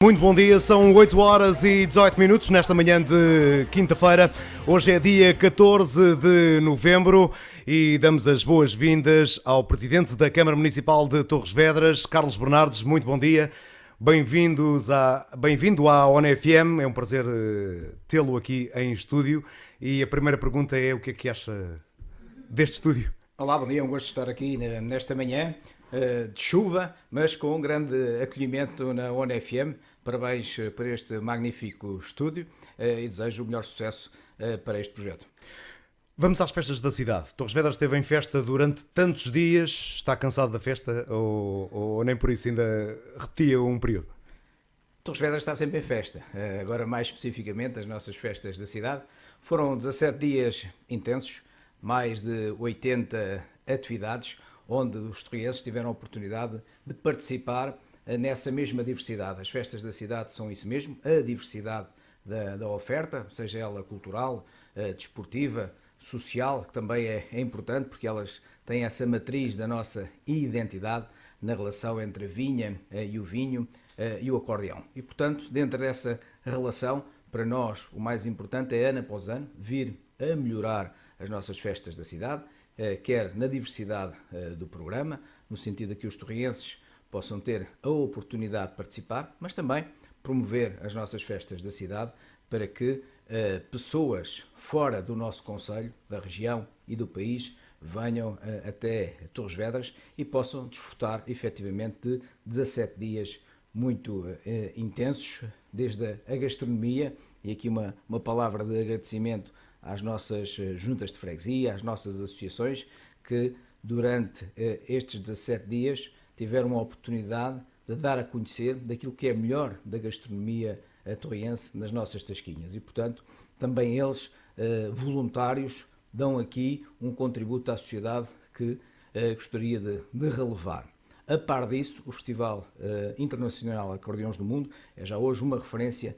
Muito bom dia, são 8 horas e 18 minutos nesta manhã de quinta-feira. Hoje é dia 14 de novembro e damos as boas-vindas ao Presidente da Câmara Municipal de Torres Vedras, Carlos Bernardes. Muito bom dia, bem-vindo à ONFM, é um prazer tê-lo aqui em estúdio. E a primeira pergunta é: o que é que acha deste estúdio? Olá, bom dia, é um gosto de estar aqui nesta manhã de chuva, mas com um grande acolhimento na ONFM. Parabéns por este magnífico estúdio e desejo o melhor sucesso para este projeto. Vamos às festas da cidade. Torres Vedras esteve em festa durante tantos dias. Está cansado da festa ou nem por isso ainda repetia um período? Torres Vedras está sempre em festa. Agora, mais especificamente, as nossas festas da cidade. Foram 17 dias intensos, mais de 80 atividades, onde os torrienses tiveram a oportunidade de participar nessa mesma diversidade. As festas da cidade são isso mesmo, a diversidade da oferta, seja ela cultural, desportiva, social, que também é importante porque elas têm essa matriz da nossa identidade na relação entre a vinha e o vinho e o acordeão. E, portanto, dentro dessa relação, para nós o mais importante é, ano após ano, vir a melhorar as nossas festas da cidade, quer na diversidade do programa, no sentido de que os torrienses possam ter a oportunidade de participar, mas também promover as nossas festas da cidade para que pessoas fora do nosso concelho, da região e do país venham até Torres Vedras e possam desfrutar efetivamente de 17 dias muito intensos, desde a gastronomia, e aqui uma palavra de agradecimento às nossas juntas de freguesia, às nossas associações, que durante estes 17 dias tiveram a oportunidade de dar a conhecer daquilo que é melhor da gastronomia torriense nas nossas tasquinhas. E, portanto, também eles, voluntários, dão aqui um contributo à sociedade que gostaria de relevar. A par disso, o Festival Internacional Acordeões do Mundo é já hoje uma referência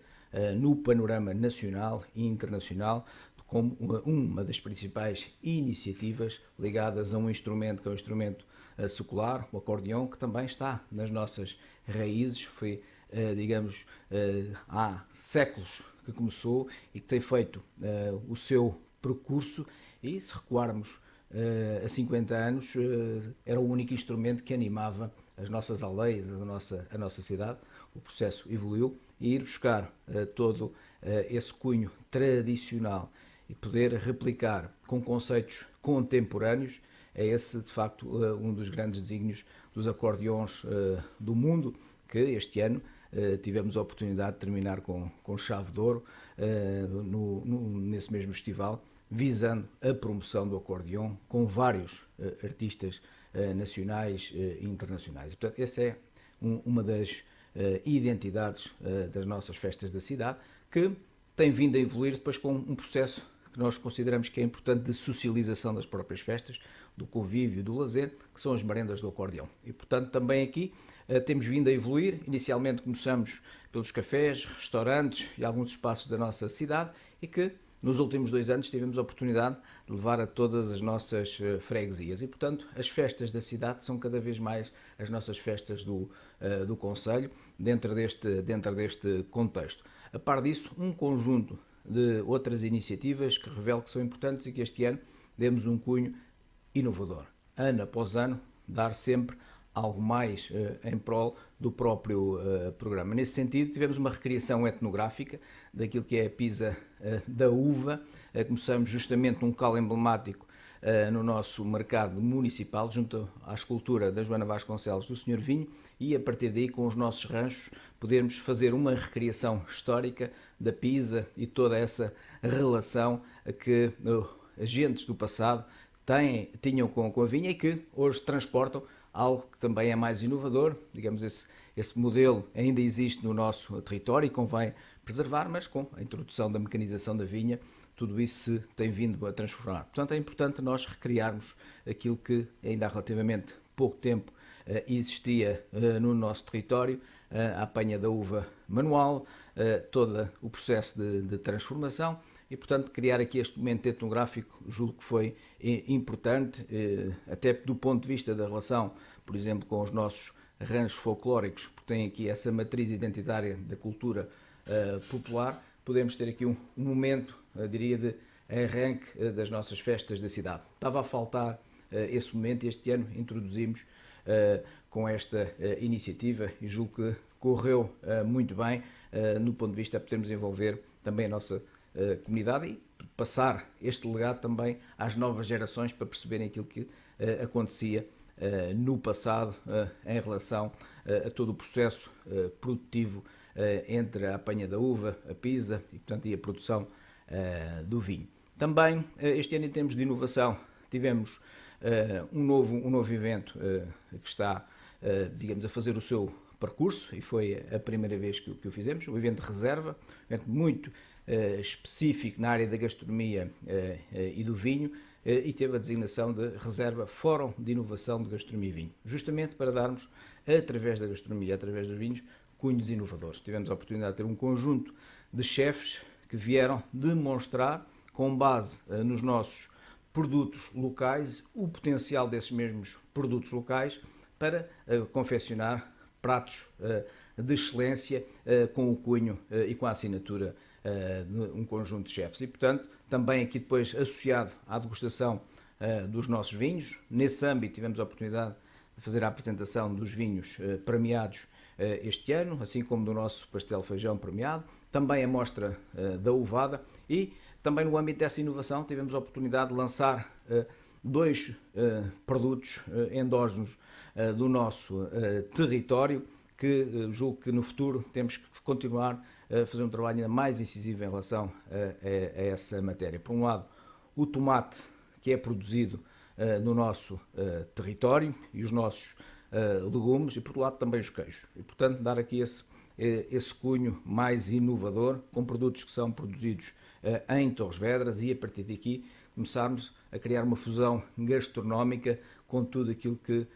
no panorama nacional e internacional, como uma das principais iniciativas ligadas a um instrumento que é o instrumento secular, o acordeão, que também está nas nossas raízes. Foi, digamos, há séculos que começou e que tem feito o seu percurso, e se recuarmos há 50 anos, era o único instrumento que animava as nossas aldeias, a nossa cidade. O processo evoluiu e ir buscar todo esse cunho tradicional e poder replicar com conceitos contemporâneos é esse, de facto, um dos grandes desígnios dos acordeões do mundo, que este ano tivemos a oportunidade de terminar com chave de ouro nesse mesmo festival, visando a promoção do acordeão com vários artistas nacionais e internacionais. E, portanto, essa é uma das identidades das nossas festas da cidade, que tem vindo a evoluir depois com um processo que nós consideramos que é importante de socialização das próprias festas, do convívio e do lazer, que são as merendas do acordeão. E, portanto, também aqui temos vindo a evoluir. Inicialmente começamos pelos cafés, restaurantes e alguns espaços da nossa cidade, e que nos últimos 2 anos tivemos a oportunidade de levar a todas as nossas freguesias. E, portanto, as festas da cidade são cada vez mais as nossas festas do concelho, dentro deste contexto. A par disso, um conjunto de outras iniciativas que revelo que são importantes e que este ano demos um cunho inovador. Ano após ano, dar sempre algo mais em prol do próprio programa. Nesse sentido, tivemos uma recriação etnográfica daquilo que é a pisa da uva. Começamos justamente num local emblemático no nosso mercado municipal, junto à escultura da Joana Vasconcelos do Senhor Vinho, e a partir daí, com os nossos ranchos, podermos fazer uma recriação histórica da pisa e toda essa relação que agentes do passado tinham com a vinha e que hoje transportam algo que também é mais inovador. Digamos, esse modelo ainda existe no nosso território e convém preservar, mas com a introdução da mecanização da vinha, tudo isso se tem vindo a transformar. Portanto, é importante nós recriarmos aquilo que ainda há relativamente pouco tempo existia no nosso território, a apanha da uva manual, todo o processo de transformação, e, portanto, criar aqui este momento etnográfico julgo que foi importante, até do ponto de vista da relação, por exemplo, com os nossos arranjos folclóricos, porque tem aqui essa matriz identitária da cultura popular, podemos ter aqui um momento, diria, de arranque das nossas festas da cidade. Estava a faltar esse momento e este ano introduzimos com esta iniciativa e julgo que correu muito bem no ponto de vista de podermos envolver também a nossa comunidade e passar este legado também às novas gerações para perceberem aquilo que acontecia no passado em relação a todo o processo produtivo entre a apanha da uva, a pisa e, portanto, e a produção do vinho. Também este ano, em termos de inovação, tivemos um novo evento que está, digamos, a fazer o seu percurso, e foi a primeira vez que o fizemos, um evento de reserva, um evento muito específico na área da gastronomia e do vinho, e teve a designação de Reserva Fórum de Inovação de Gastronomia e Vinho, justamente para darmos, através da gastronomia, através dos vinhos, cunhos inovadores. Tivemos a oportunidade de ter um conjunto de chefes que vieram demonstrar, com base nos nossos produtos locais, o potencial desses mesmos produtos locais para confeccionar pratos de excelência com o cunho e com a assinatura de um conjunto de chefes. E, portanto, também aqui depois associado à degustação dos nossos vinhos. Nesse âmbito tivemos a oportunidade de fazer a apresentação dos vinhos premiados este ano, assim como do nosso pastel feijão premiado, também a mostra da uvada e também no âmbito dessa inovação tivemos a oportunidade de lançar dois produtos endógenos do nosso território que julgo que no futuro temos que continuar a fazer um trabalho ainda mais incisivo em relação a essa matéria. Por um lado, o tomate que é produzido no nosso território e os nossos legumes e, por outro lado, também os queijos. E, portanto, dar aqui esse cunho mais inovador com produtos que são produzidos em Torres Vedras e, a partir daqui, começarmos a criar uma fusão gastronómica com tudo aquilo que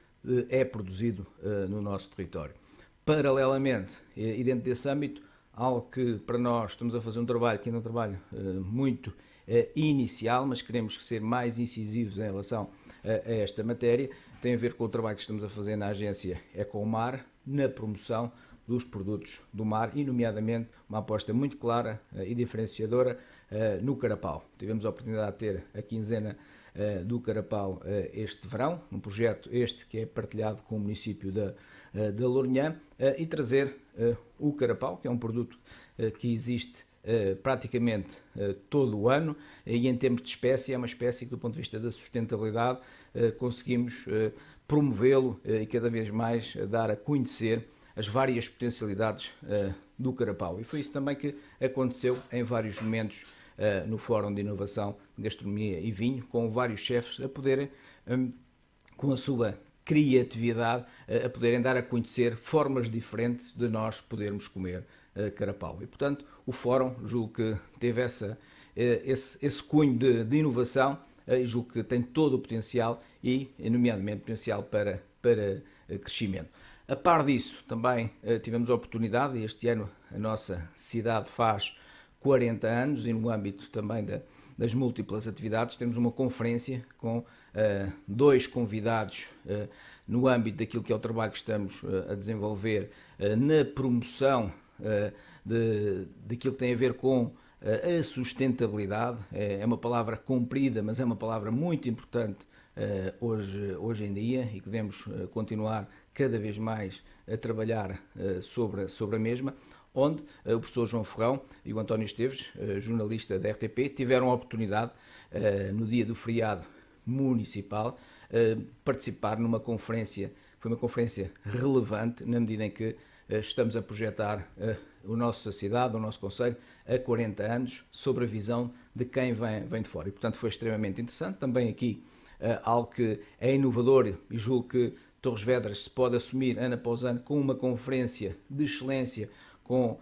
é produzido no nosso território. Paralelamente, e dentro desse âmbito, algo que para nós estamos a fazer um trabalho que ainda é um trabalho muito inicial, mas queremos ser mais incisivos em relação a esta matéria, tem a ver com o trabalho que estamos a fazer na agência Ecomar, na promoção dos produtos do mar e, nomeadamente, uma aposta muito clara e diferenciadora no carapau. Tivemos a oportunidade de ter a quinzena do carapau este verão, um projeto este que é partilhado com o município da Lourinhã, e trazer o carapau, que é um produto que existe praticamente todo o ano e em termos de espécie, é uma espécie que do ponto de vista da sustentabilidade conseguimos promovê-lo e cada vez mais dar a conhecer as várias potencialidades do carapau. E foi isso também que aconteceu em vários momentos no Fórum de Inovação de Gastronomia e Vinho, com vários chefes a poderem, com a sua criatividade, a poderem dar a conhecer formas diferentes de nós podermos comer carapau. E, portanto, o Fórum, julgo que teve esse cunho de inovação, e julgo que tem todo o potencial e, nomeadamente, potencial para crescimento. A par disso, também tivemos a oportunidade, e este ano a nossa cidade faz 40 anos, e no âmbito também das múltiplas atividades, temos uma conferência com dois convidados no âmbito daquilo que é o trabalho que estamos a desenvolver na promoção daquilo que tem a ver com a sustentabilidade. É uma palavra comprida, mas é uma palavra muito importante hoje em dia e que devemos continuar cada vez mais a trabalhar sobre a mesma, onde o professor João Ferrão e o António Esteves, jornalista da RTP, tiveram a oportunidade, no dia do feriado municipal, participar numa conferência, foi uma conferência relevante, na medida em que estamos a projetar a nossa cidade, o nosso concelho, a 40 anos, sobre a visão de quem vem de fora. E, portanto, foi extremamente interessante. Também aqui algo que é inovador e julgo que Torres Vedras se pode assumir ano após ano com uma conferência de excelência, com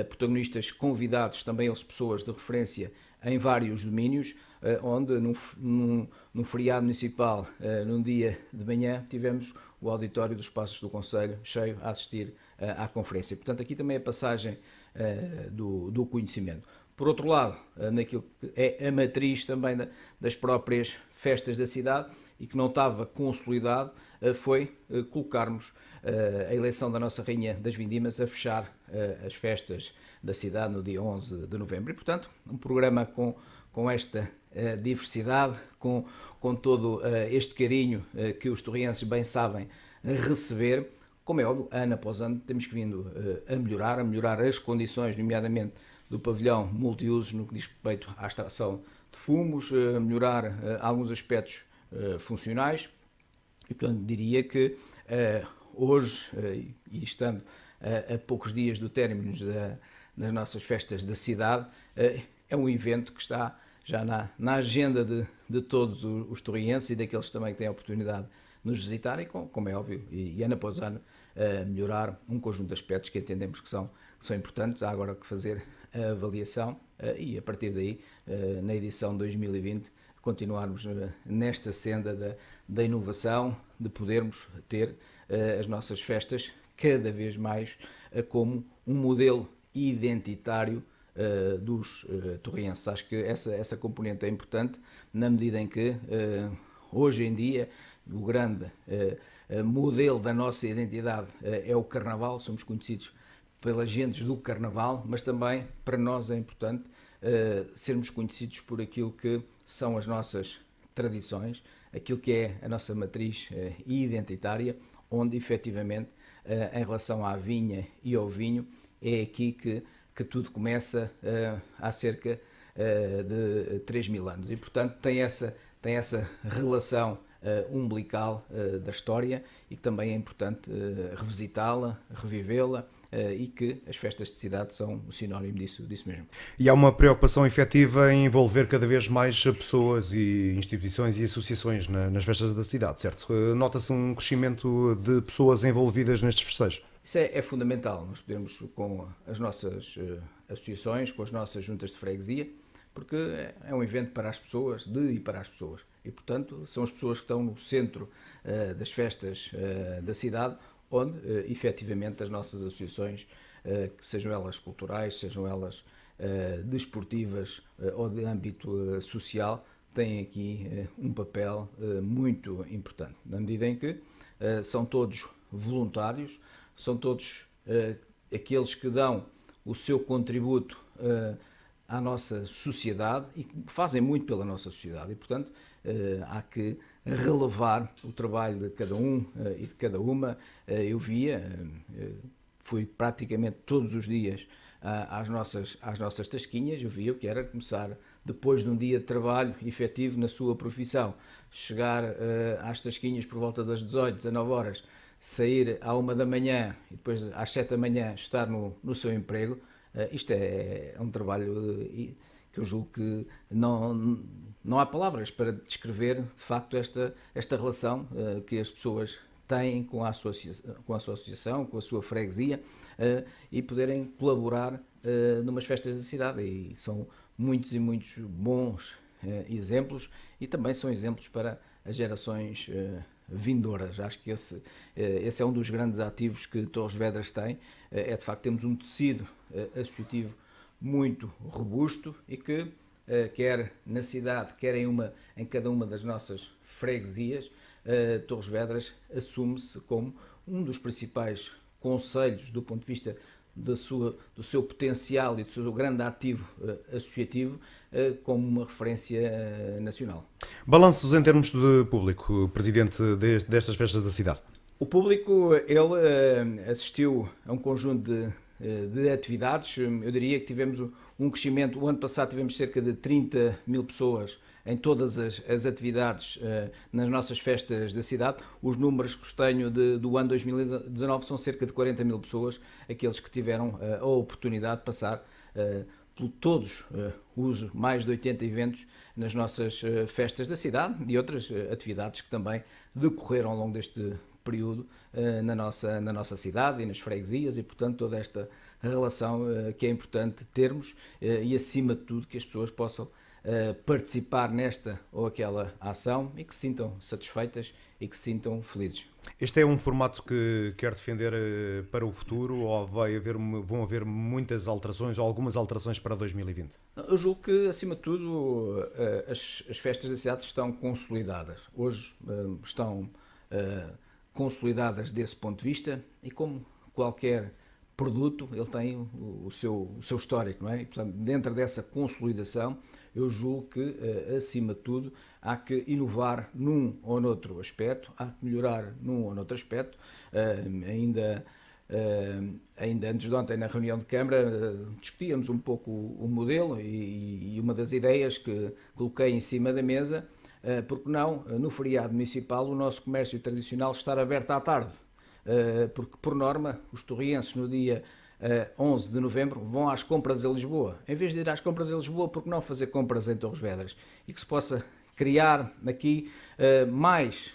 protagonistas convidados, também eles pessoas de referência em vários domínios, onde num feriado municipal, num dia de manhã, tivemos o auditório dos Passos do Concelho cheio a assistir à conferência. Portanto, aqui também a passagem do conhecimento. Por outro lado, naquilo que é a matriz também das próprias festas da cidade, e que não estava consolidado, foi colocarmos a eleição da nossa Rainha das Vindimas a fechar as festas da cidade no dia 11 de novembro. E, portanto, um programa com esta diversidade, com todo este carinho que os torrienses bem sabem receber. Como é óbvio, ano após ano temos que vindo a melhorar as condições, nomeadamente do pavilhão multiusos no que diz respeito à extração de fumos, melhorar alguns aspectos funcionais. E, portanto, diria que hoje, e estando a poucos dias do término das nossas festas da cidade, é um evento que está já na agenda de todos os torrienses e daqueles também que têm a oportunidade de nos visitar e, como é óbvio, e ano após ano, melhorar um conjunto de aspectos que entendemos que são importantes. Há agora que fazer a avaliação e, a partir daí, na edição 2020, continuarmos nesta senda da inovação, de podermos ter as nossas festas cada vez mais como um modelo identitário dos torrienses. Acho que essa componente é importante, na medida em que, hoje em dia, o grande modelo da nossa identidade é o Carnaval. Somos conhecidos pelas gentes do Carnaval, mas também para nós é importante sermos conhecidos por aquilo que são as nossas tradições, aquilo que é a nossa matriz identitária, onde efetivamente, em relação à vinha e ao vinho, é aqui que tudo começa há cerca de 3.000 anos. E, portanto, tem essa relação umbilical da história e que também é importante revisitá-la, revivê-la, e que as festas de cidade são o sinónimo disso mesmo. E há uma preocupação efetiva em envolver cada vez mais pessoas e instituições e associações nas festas da cidade, certo? Nota-se um crescimento de pessoas envolvidas nestes festejos. Isso é fundamental. Nós podemos, com as nossas associações, com as nossas juntas de freguesia, porque é um evento para as pessoas, de e para as pessoas. E, portanto, são as pessoas que estão no centro das festas da cidade, onde, efetivamente, as nossas associações, sejam elas culturais, sejam elas desportivas ou de âmbito social, têm aqui um papel muito importante, na medida em que são todos voluntários, são todos aqueles que dão o seu contributo à nossa sociedade e que fazem muito pela nossa sociedade. E, portanto, há que relevar o trabalho de cada um e de cada uma. Eu fui praticamente todos os dias às nossas tasquinhas. Eu via o que era começar, depois de um dia de trabalho efetivo na sua profissão, chegar às tasquinhas por volta das 18, 19 horas, sair à 1 da manhã e depois às 7 da manhã estar no seu emprego. Isto é um trabalho que eu julgo que não há palavras para descrever, de facto, esta relação que as pessoas têm com a sua associação, com a sua freguesia, e poderem colaborar numas festas da cidade. E são muitos e muitos bons exemplos, e também são exemplos para as gerações vindouras. Acho que esse é um dos grandes ativos que Torres Vedras tem, é de facto temos um tecido associativo muito robusto e que, quer na cidade, quer em cada uma das nossas freguesias, Torres Vedras assume-se como um dos principais concelhos do ponto de vista do seu potencial e do seu grande ativo associativo, como uma referência nacional. Balanços em termos de público, Presidente, destas festas da cidade? O público, ele assistiu a um conjunto de atividades. Eu diria que tivemos um crescimento. O ano passado tivemos cerca de 30.000 pessoas em todas as atividades nas nossas festas da cidade. Os números que tenho do ano 2019 são cerca de 40.000 pessoas, aqueles que tiveram a oportunidade de passar por todos os mais de 80 eventos nas nossas festas da cidade e outras atividades que também decorreram ao longo deste período na nossa cidade e nas freguesias, e, portanto, toda esta relação que é importante termos e, acima de tudo, que as pessoas possam participar nesta ou aquela ação e que se sintam satisfeitas e que se sintam felizes. Este é um formato que quer defender para o futuro ou vão haver muitas alterações ou algumas alterações para 2020? Eu julgo que, acima de tudo, as festas da cidade estão consolidadas. Hoje estão consolidadas desse ponto de vista e como qualquer produto, ele tem o seu histórico, não é? E, portanto, dentro dessa consolidação, eu julgo que, acima de tudo, há que inovar num ou noutro aspecto, há que melhorar num ou noutro aspecto. Ainda antes de ontem, na reunião de Câmara, discutíamos um pouco o modelo e uma das ideias que coloquei em cima da mesa, porque não, no feriado municipal, o nosso comércio tradicional estar aberto à tarde. Porque, por norma, os torrienses no dia 11 de novembro vão às compras a Lisboa. Em vez de ir às compras a Lisboa, por que não fazer compras em Torres Vedras? E que se possa criar aqui mais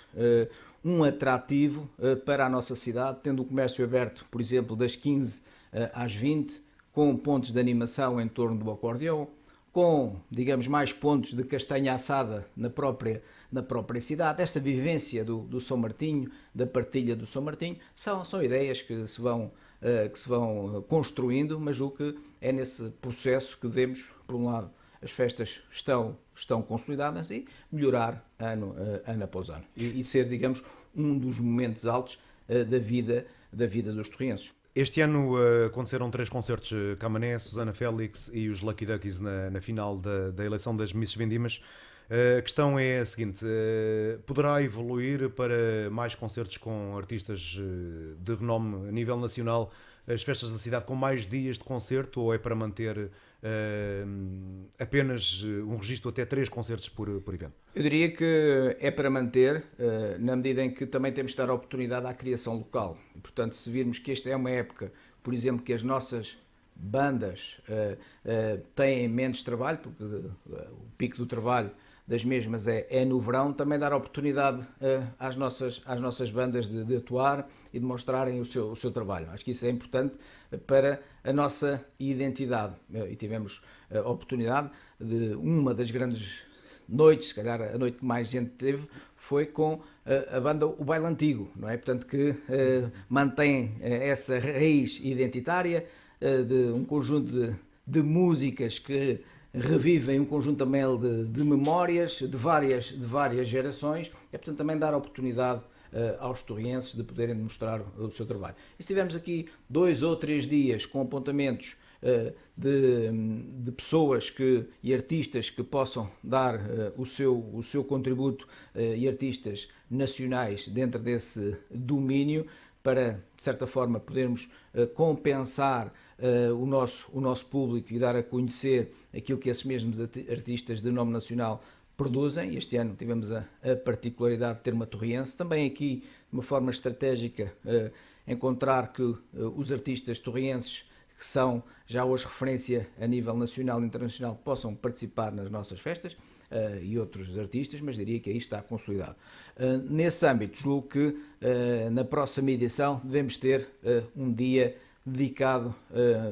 um atrativo para a nossa cidade, tendo o comércio aberto, por exemplo, das 15 às 20, com pontos de animação em torno do acordeão, com, digamos, mais pontos de castanha assada na própria cidade. Esta vivência do São Martinho, da partilha do São Martinho, são ideias que se vão construindo, mas julgo que é nesse processo que devemos, por um lado, as festas estão consolidadas e melhorar ano após ano. E ser, digamos, um dos momentos altos da vida dos torrienses. Este ano aconteceram 3 concertos, Camané, Susana Félix e os Lucky Duckies na final da eleição das Misses Vindimas. A questão é a seguinte, poderá evoluir para mais concertos com artistas de renome a nível nacional, as festas da cidade com mais dias de concerto, ou é para manter apenas um registro até 3 concertos por evento? Eu diria que é para manter, na medida em que também temos de dar oportunidade à criação local. E, portanto, se virmos que esta é uma época, por exemplo, que as nossas bandas têm menos trabalho, porque o pico do trabalho das mesmas é no verão, também dar oportunidade às nossas bandas de atuar e de mostrarem o seu trabalho. Acho que isso é importante para a nossa identidade. E tivemos a oportunidade de uma das grandes noites, se calhar a noite que mais gente teve, foi com a banda O Baile Antigo, não é? Portanto, que mantém essa raiz identitária de um conjunto de músicas que revivem um conjunto também de memórias de várias gerações. É, portanto, também dar a oportunidade aos torrienses de poderem mostrar o seu trabalho. E se tivermos aqui 2 ou 3 dias com apontamentos de pessoas e artistas que possam dar o seu contributo e artistas nacionais dentro desse domínio, para, de certa forma, podermos compensar o nosso público e dar a conhecer aquilo que esses mesmos artistas de nome nacional produzem. Este ano tivemos a particularidade de ter uma torriense. Também aqui, de uma forma estratégica, encontrar que os artistas torrienses, que são já hoje referência a nível nacional e internacional, possam participar nas nossas festas, e outros artistas, mas diria que aí está consolidado. Nesse âmbito, julgo que na próxima edição devemos ter um dia dedicado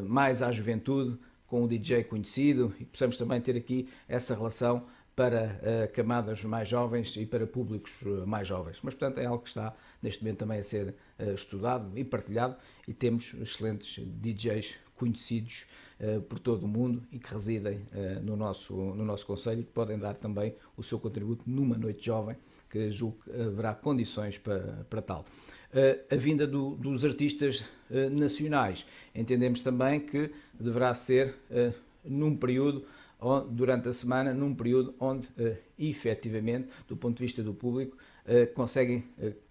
mais à juventude, com um DJ conhecido, e possamos também ter aqui essa relação para camadas mais jovens e para públicos mais jovens. Mas, portanto, é algo que está neste momento também a ser estudado e partilhado, e temos excelentes DJs conhecidos por todo o mundo e que residem no nosso concelho, e que podem dar também o seu contributo numa noite jovem, que julgo que haverá condições para tal. A vinda dos artistas nacionais, entendemos também que deverá ser num período, durante a semana, num período onde, efetivamente, do ponto de vista do público, conseguem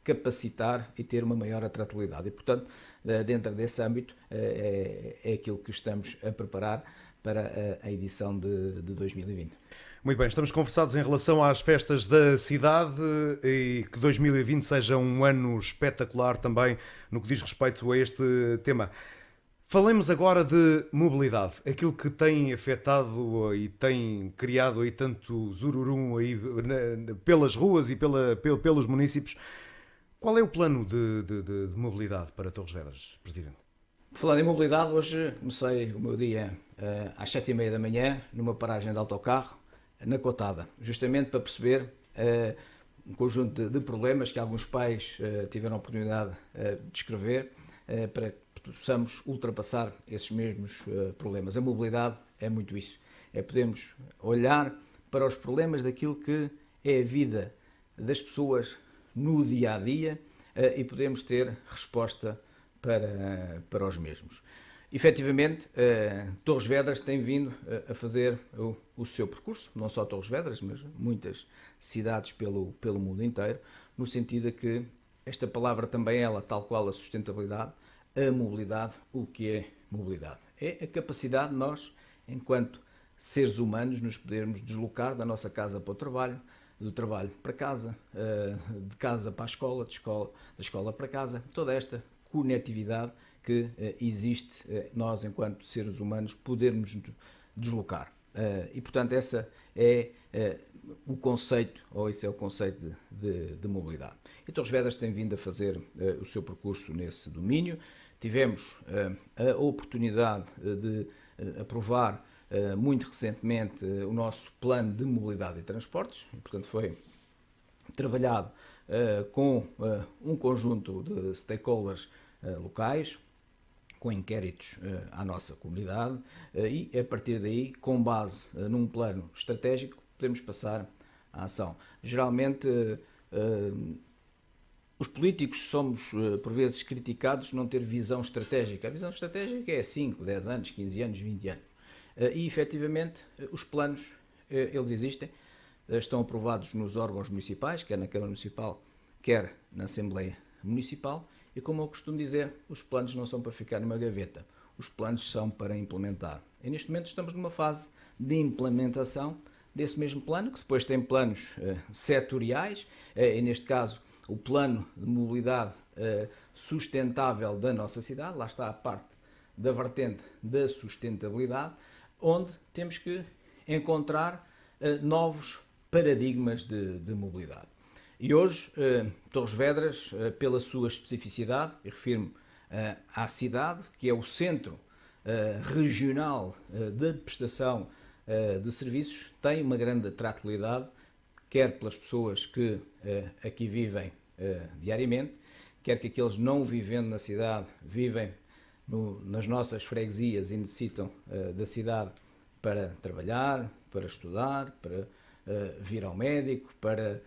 capacitar e ter uma maior atratividade. E, portanto, dentro desse âmbito, é aquilo que estamos a preparar para a edição de 2020. Muito bem, estamos conversados em relação às festas da cidade e que 2020 seja um ano espetacular também no que diz respeito a este tema. Falemos agora de mobilidade, aquilo que tem afetado e tem criado aí tanto zururum aí pelas ruas e pelos municípios. Qual é o plano de mobilidade para Torres Vedras, Presidente? Falando em mobilidade, hoje comecei o meu dia às 7h30 da manhã, numa paragem de autocarro, na cotada, justamente para perceber um conjunto de problemas que alguns pais tiveram a oportunidade de descrever, para que possamos ultrapassar esses mesmos problemas. A mobilidade é muito isso, é podermos olhar para os problemas daquilo que é a vida das pessoas no dia a dia e podemos ter resposta para os mesmos. Efetivamente, Torres Vedras tem vindo a fazer o seu percurso, não só Torres Vedras, mas muitas cidades pelo mundo inteiro, no sentido de que esta palavra também ela, tal qual a sustentabilidade, a mobilidade, o que é mobilidade? É a capacidade de nós, enquanto seres humanos, nos podermos deslocar da nossa casa para o trabalho, do trabalho para casa, de casa para a escola, da escola para casa, toda esta conectividade que existe nós, enquanto seres humanos, podermos deslocar. E, portanto, essa é o conceito, ou esse é o conceito de mobilidade. E Torres Vedras tem vindo a fazer o seu percurso nesse domínio. Tivemos a oportunidade de aprovar muito recentemente o nosso plano de mobilidade e transportes, e, portanto foi trabalhado com um conjunto de stakeholders locais, com inquéritos à nossa comunidade e a partir daí, com base num plano estratégico, podemos passar à ação. Geralmente os políticos somos por vezes criticados não ter visão estratégica. A visão estratégica é 5, 10 anos, 15 anos, 20 anos. E efetivamente os planos, eles existem, estão aprovados nos órgãos municipais, quer na Câmara Municipal, quer na Assembleia Municipal, e como eu costumo dizer, os planos não são para ficar numa gaveta, os planos são para implementar. E neste momento estamos numa fase de implementação desse mesmo plano, que depois tem planos setoriais, e neste caso o plano de mobilidade sustentável da nossa cidade, lá está a parte da vertente da sustentabilidade, onde temos que encontrar novos paradigmas de mobilidade. E hoje, Torres Vedras, pela sua especificidade, e refiro-me à cidade, que é o centro regional da prestação de serviços, tem uma grande atratividade, quer pelas pessoas que aqui vivem diariamente, quer que aqueles não vivendo na cidade vivem nas nossas freguesias e necessitam da cidade para trabalhar, para estudar, para vir ao médico, para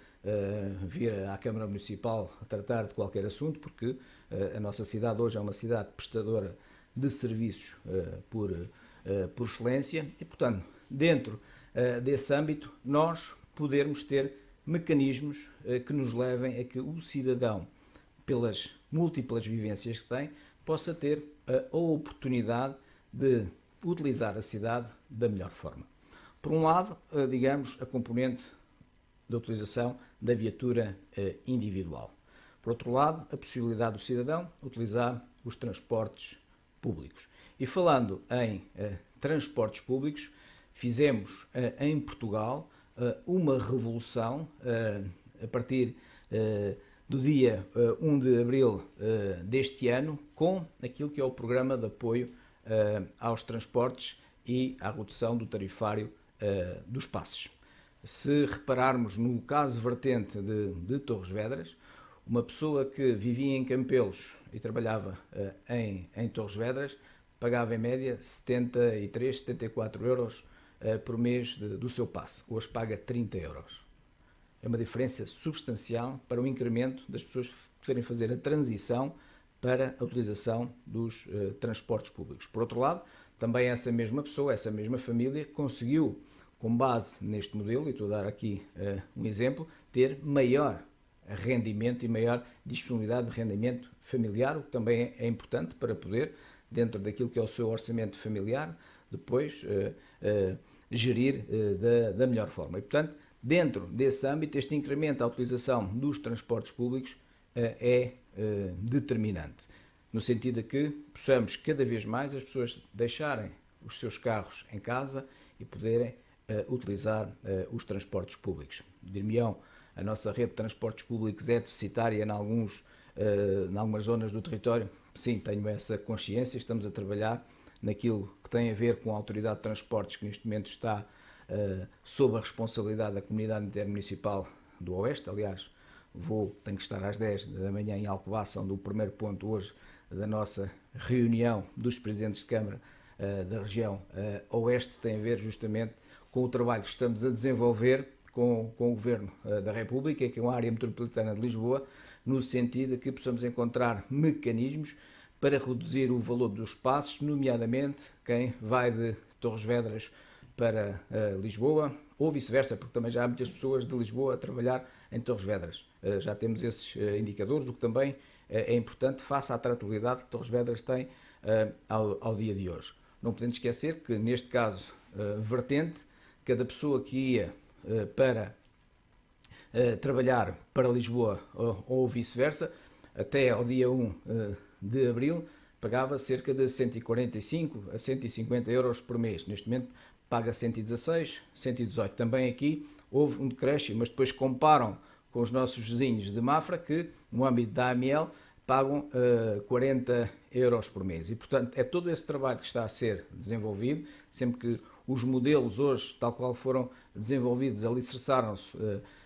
vir à Câmara Municipal a tratar de qualquer assunto, porque a nossa cidade hoje é uma cidade prestadora de serviços por excelência e, portanto, dentro desse âmbito, nós podermos ter mecanismos que nos levem a que o cidadão, pelas múltiplas vivências que tem, possa ter a oportunidade de utilizar a cidade da melhor forma. Por um lado, digamos, a componente da utilização da viatura individual. Por outro lado, a possibilidade do cidadão utilizar os transportes públicos. E falando em transportes públicos, fizemos em Portugal uma revolução a partir do dia 1 de abril deste ano, com aquilo que é o programa de apoio aos transportes e à redução do tarifário dos passes. Se repararmos no caso vertente de Torres Vedras, uma pessoa que vivia em Campelos e trabalhava em Torres Vedras pagava em média 73, 74 euros por mês do seu passe. Hoje paga 30 euros. É uma diferença substancial para o incremento das pessoas poderem fazer a transição para a utilização dos transportes públicos. Por outro lado, também essa mesma pessoa, essa mesma família, conseguiu, com base neste modelo, e estou a dar aqui um exemplo, ter maior rendimento e maior disponibilidade de rendimento familiar, o que também é importante para poder, dentro daquilo que é o seu orçamento familiar, depois gerir da melhor forma. E, portanto, dentro desse âmbito, este incremento da utilização dos transportes públicos é determinante, no sentido de que possamos cada vez mais as pessoas deixarem os seus carros em casa e poderem utilizar os transportes públicos. Dir-me-ão, a nossa rede de transportes públicos é deficitária em algumas zonas do território? Sim, tenho essa consciência, estamos a trabalhar naquilo que tem a ver com a Autoridade de Transportes, que neste momento está sob a responsabilidade da Comunidade Intermunicipal do Oeste. Aliás, tenho que estar às 10 da manhã em Alcobaça, onde o primeiro ponto hoje da nossa reunião dos presidentes de Câmara da região Oeste tem a ver justamente com o trabalho que estamos a desenvolver com o Governo da República, que é a área metropolitana de Lisboa, no sentido de que possamos encontrar mecanismos para reduzir o valor dos passos, nomeadamente quem vai de Torres Vedras para Lisboa, ou vice-versa, porque também já há muitas pessoas de Lisboa a trabalhar em Torres Vedras. Já temos esses indicadores, o que também é importante face à atratividade que Torres Vedras tem ao dia de hoje. Não podemos esquecer que, neste caso vertente, cada pessoa que ia para trabalhar para Lisboa ou vice-versa, até ao dia 1 de abril, pagava cerca de 145 a 150 euros por mês. Neste momento paga 116, 118. Também aqui houve um decréscimo, mas depois comparam com os nossos vizinhos de Mafra, que no âmbito da AML pagam 40 euros por mês. E, portanto, é todo esse trabalho que está a ser desenvolvido, sempre que os modelos hoje, tal qual foram desenvolvidos, alicerçaram-se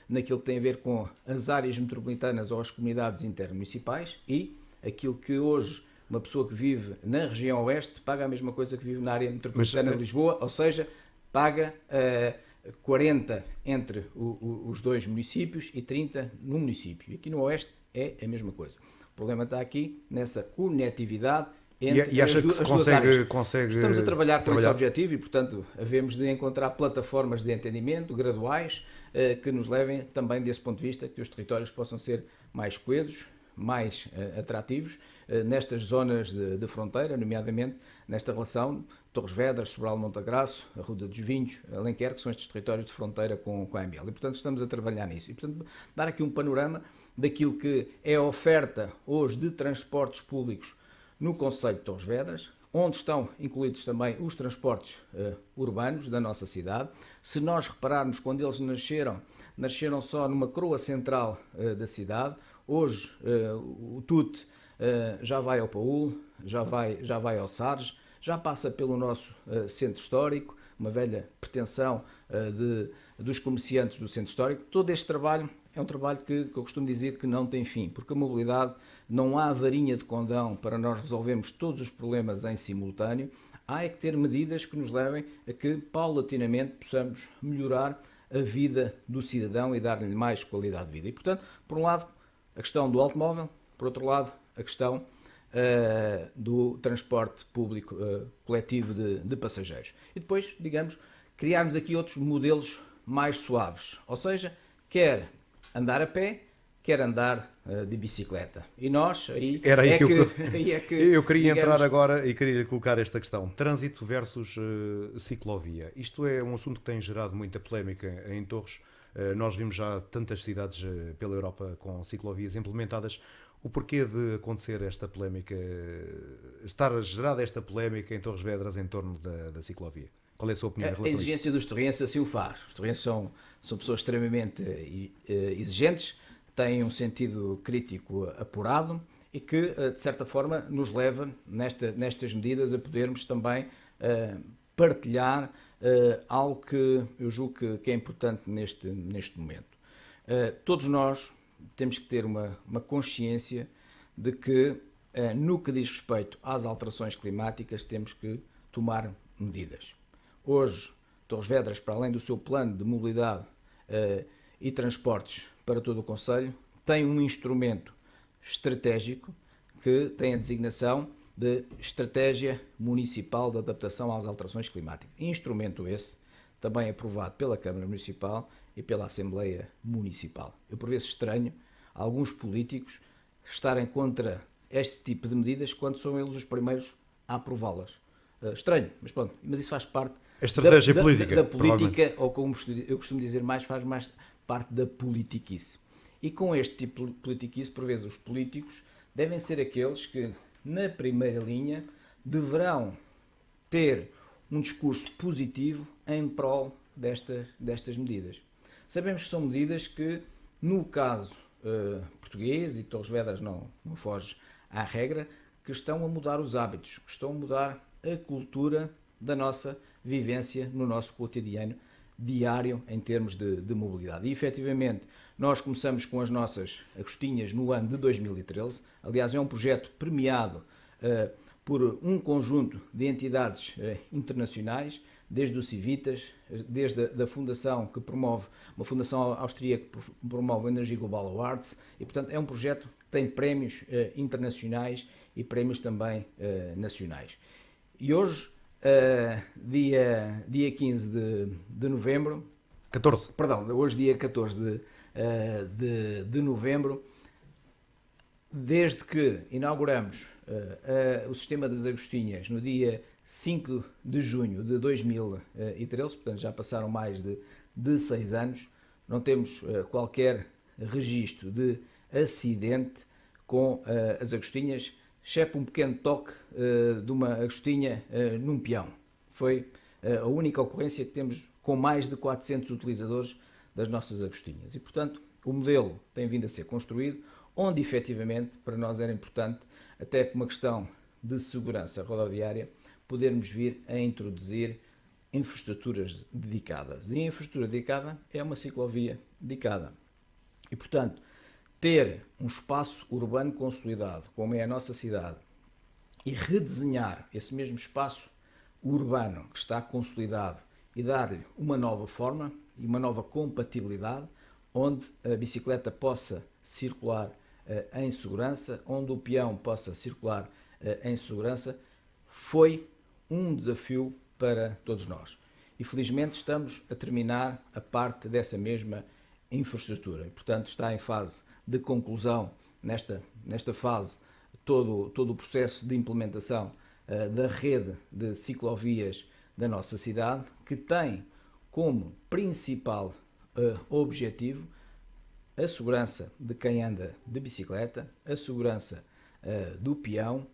naquilo que tem a ver com as áreas metropolitanas ou as comunidades intermunicipais, e aquilo que hoje uma pessoa que vive na região oeste paga a mesma coisa que vive na área metropolitana de Lisboa, ou seja, paga 40 entre os dois municípios e 30 no município. E aqui no oeste é a mesma coisa. O problema está aqui nessa conectividade entre e acha as que se duas áreas. consegue Estamos a trabalhar com esse objetivo e, portanto, havemos de encontrar plataformas de entendimento graduais que nos levem também desse ponto de vista, que os territórios possam ser mais coesos, mais atrativos nestas zonas de fronteira, nomeadamente nesta relação Torres Vedras, Sobral, Montagraço, a Ruda dos Vinhos, Alenquer, que são estes territórios de fronteira com a AML. E, portanto, estamos a trabalhar nisso. E, portanto, dar aqui um panorama daquilo que é a oferta hoje de transportes públicos no concelho de Torres Vedras, onde estão incluídos também os transportes urbanos da nossa cidade. Se nós repararmos, quando eles nasceram só numa coroa central da cidade. Hoje o TUT já vai ao Paúl, já vai ao Sares, já passa pelo nosso centro histórico, uma velha pretensão dos comerciantes do centro histórico. Todo este trabalho é um trabalho que eu costumo dizer que não tem fim, porque a mobilidade não há varinha de condão para nós resolvermos todos os problemas em simultâneo. Há é que ter medidas que nos levem a que, paulatinamente, possamos melhorar a vida do cidadão e dar-lhe mais qualidade de vida. E, portanto, por um lado, a questão do automóvel, por outro lado, a questão do transporte público coletivo de passageiros. E depois, digamos, criarmos aqui outros modelos mais suaves, ou seja, quer andar a pé, quer andar de bicicleta. E nós, aí era aí que eu queria digamos, entrar agora e queria colocar esta questão. Trânsito versus ciclovia. Isto é um assunto que tem gerado muita polémica em Torres. Nós vimos já tantas cidades pela Europa com ciclovias implementadas. O porquê de acontecer esta polémica, estar gerada esta polémica em Torres Vedras em torno da ciclovia? Qual é a sua opinião em relação a isto? A exigência dos torrenses assim o faz. Os torrenses são pessoas extremamente exigentes, têm um sentido crítico apurado e que, de certa forma, nos leva, nestas medidas, a podermos também partilhar algo que eu julgo que é importante neste momento. Todos nós temos que ter uma consciência de que, no que diz respeito às alterações climáticas, temos que tomar medidas. Hoje, Torres Vedras, para além do seu plano de mobilidade e transportes para todo o concelho, tem um instrumento estratégico que tem a designação de Estratégia Municipal de Adaptação às Alterações Climáticas. Instrumento esse, também aprovado pela Câmara Municipal e pela Assembleia Municipal. Eu, por vezes, estranho alguns políticos estarem contra este tipo de medidas quando são eles os primeiros a aprová-las. Estranho, mas pronto, mas isso faz parte da política, ou como eu costumo dizer mais, faz mais parte da politiquice. E com este tipo de politiquice, por vezes, os políticos devem ser aqueles que, na primeira linha, deverão ter um discurso positivo em prol destas medidas. Sabemos que são medidas que, no caso português, e Torres Vedras não foge à regra, que estão a mudar os hábitos, que estão a mudar a cultura da nossa vivência no nosso cotidiano diário em termos de mobilidade. E efetivamente nós começamos com as nossas Agostinhas no ano de 2013, aliás é um projeto premiado por um conjunto de entidades internacionais, desde o Civitas, desde a fundação que promove, uma fundação austríaca que promove o Energy Global Awards, e portanto é um projeto que tem prémios internacionais e prémios também nacionais. E hoje, dia 15 de novembro, 14. perdão, hoje dia 14 de novembro, desde que inauguramos o sistema das Agostinhas no dia 5 de junho de 2013, portanto já passaram mais de 6 anos, não temos qualquer registro de acidente com as Agostinhas, exceto um pequeno toque de uma Agostinha num peão. Foi a única ocorrência que temos com mais de 400 utilizadores das nossas Agostinhas. E, portanto, o modelo tem vindo a ser construído, onde efetivamente para nós era importante, até por uma questão de segurança rodoviária, podermos vir a introduzir infraestruturas dedicadas. E a infraestrutura dedicada é uma ciclovia dedicada. E, portanto, ter um espaço urbano consolidado, como é a nossa cidade, e redesenhar esse mesmo espaço urbano que está consolidado e dar-lhe uma nova forma e uma nova compatibilidade, onde a bicicleta possa circular em segurança, onde o peão possa circular em segurança, foi um desafio para todos nós. E felizmente estamos a terminar a parte dessa mesma infraestrutura. E, portanto, está em fase de conclusão, nesta fase, todo o processo de implementação da rede de ciclovias da nossa cidade, que tem como principal objetivo a segurança de quem anda de bicicleta, a segurança do peão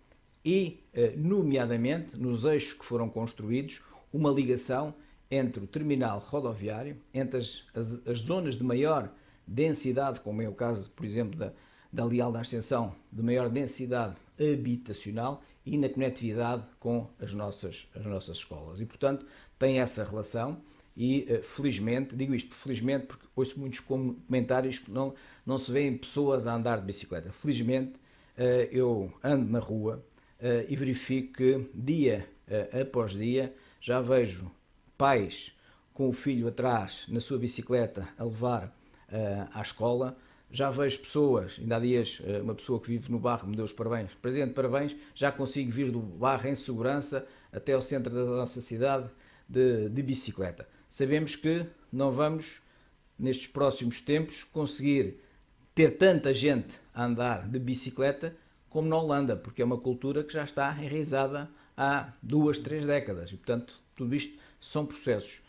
e, nomeadamente, nos eixos que foram construídos, uma ligação entre o terminal rodoviário, entre as zonas de maior densidade, como é o caso, por exemplo, da Leal da Ascensão, de maior densidade habitacional, e na conectividade com as nossas escolas. E, portanto, tem essa relação e, felizmente, digo isto felizmente porque ouço muitos comentários que não se vêem pessoas a andar de bicicleta. Felizmente, eu ando na rua e verifico que, dia após dia, já vejo pais com o filho atrás na sua bicicleta a levar à escola. Já vejo pessoas, ainda há dias uma pessoa que vive no bairro me deu os parabéns. Presidente, parabéns, já consigo vir do bairro em segurança até ao centro da nossa cidade de bicicleta. Sabemos que não vamos, nestes próximos tempos, conseguir ter tanta gente a andar de bicicleta como na Holanda, porque é uma cultura que já está enraizada há 2, 3 décadas. E, portanto, tudo isto são processos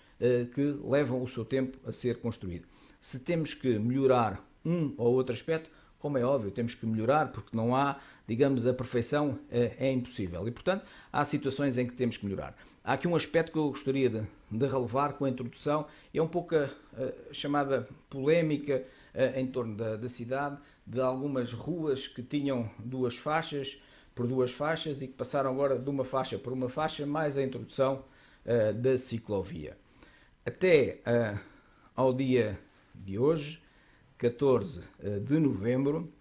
que levam o seu tempo a ser construído. Se temos que melhorar um ou outro aspecto, como é óbvio, temos que melhorar, porque não há, digamos, a perfeição é impossível. E, portanto, há situações em que temos que melhorar. Há aqui um aspecto que eu gostaria de relevar com a introdução, é um pouco a chamada polémica em torno da cidade, de algumas ruas que tinham 2 faixas por 2 faixas e que passaram agora de uma faixa por uma faixa, mais a introdução da ciclovia. Até ao dia de hoje, 14 de novembro,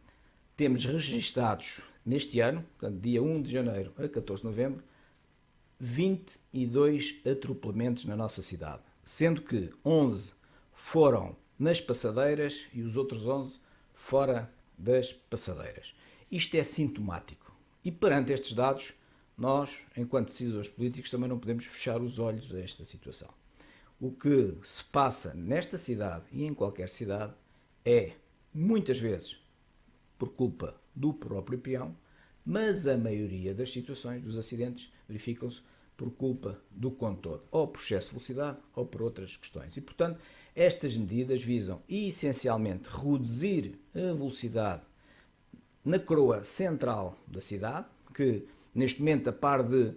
temos registados neste ano, portanto, dia 1 de janeiro a 14 de novembro, 22 atropelamentos na nossa cidade, sendo que 11 foram nas passadeiras e os outros 11 fora das passadeiras. Isto é sintomático. E perante estes dados, nós, enquanto decisores políticos, também não podemos fechar os olhos a esta situação. O que se passa nesta cidade e em qualquer cidade é, muitas vezes, por culpa do próprio peão, mas a maioria das situações, dos acidentes, verificam-se por culpa do condutor, ou por excesso de velocidade, ou por outras questões. E, portanto, estas medidas visam, essencialmente, reduzir a velocidade na coroa central da cidade, que, neste momento, a par de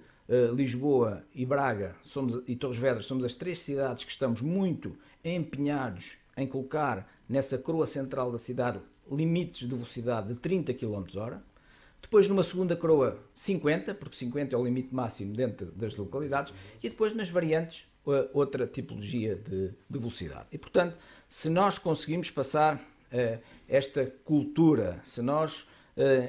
Lisboa e Braga e Torres Vedras, somos as 3 cidades que estamos muito empenhados em colocar nessa coroa central da cidade limites de velocidade de 30 km/h. Depois, numa segunda coroa, 50, porque 50 é o limite máximo dentro das localidades, e depois nas variantes, outra tipologia de velocidade. E, portanto, se nós conseguimos passar esta cultura, se nós,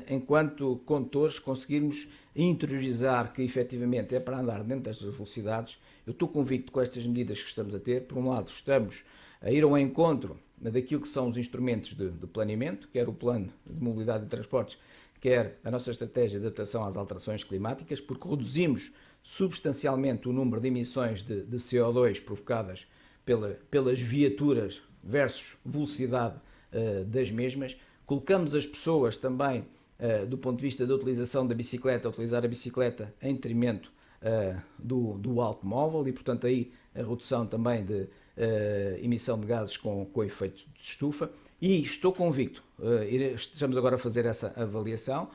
enquanto condutores, conseguirmos interiorizar que efetivamente é para andar dentro destas velocidades, eu estou convicto com estas medidas que estamos a ter. Por um lado, estamos a ir ao encontro daquilo que são os instrumentos de planeamento, quer o plano de mobilidade e transportes, quer a nossa estratégia de adaptação às alterações climáticas, porque reduzimos substancialmente o número de emissões de CO2 provocadas pelas viaturas versus velocidade das mesmas. Colocamos as pessoas também, do ponto de vista da utilização da bicicleta, a utilizar a bicicleta em detrimento do automóvel e, portanto, aí a redução também de emissão de gases com efeito de estufa. E estou convicto, estamos agora a fazer essa avaliação,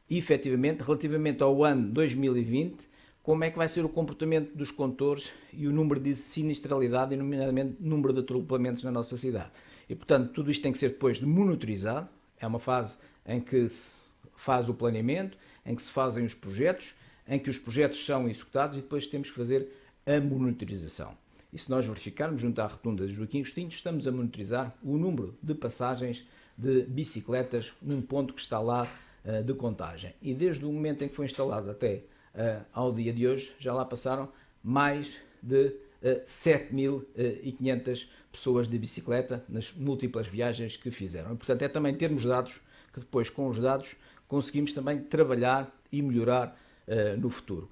e, efetivamente, relativamente ao ano 2020, como é que vai ser o comportamento dos condutores e o número de sinistralidade, e nomeadamente o número de atropelamentos na nossa cidade. E, portanto, tudo isto tem que ser depois monitorizado. É uma fase em que se faz o planeamento, em que se fazem os projetos, em que os projetos são executados e depois temos que fazer a monitorização. E se nós verificarmos junto à rotunda de Joaquim Agostinho, estamos a monitorizar o número de passagens de bicicletas num ponto que está lá de contagem. E desde o momento em que foi instalado até ao dia de hoje, já lá passaram mais de 7.500 pessoas de bicicleta nas múltiplas viagens que fizeram. E, portanto, é também termos dados que depois, com os dados, conseguimos também trabalhar e melhorar no futuro.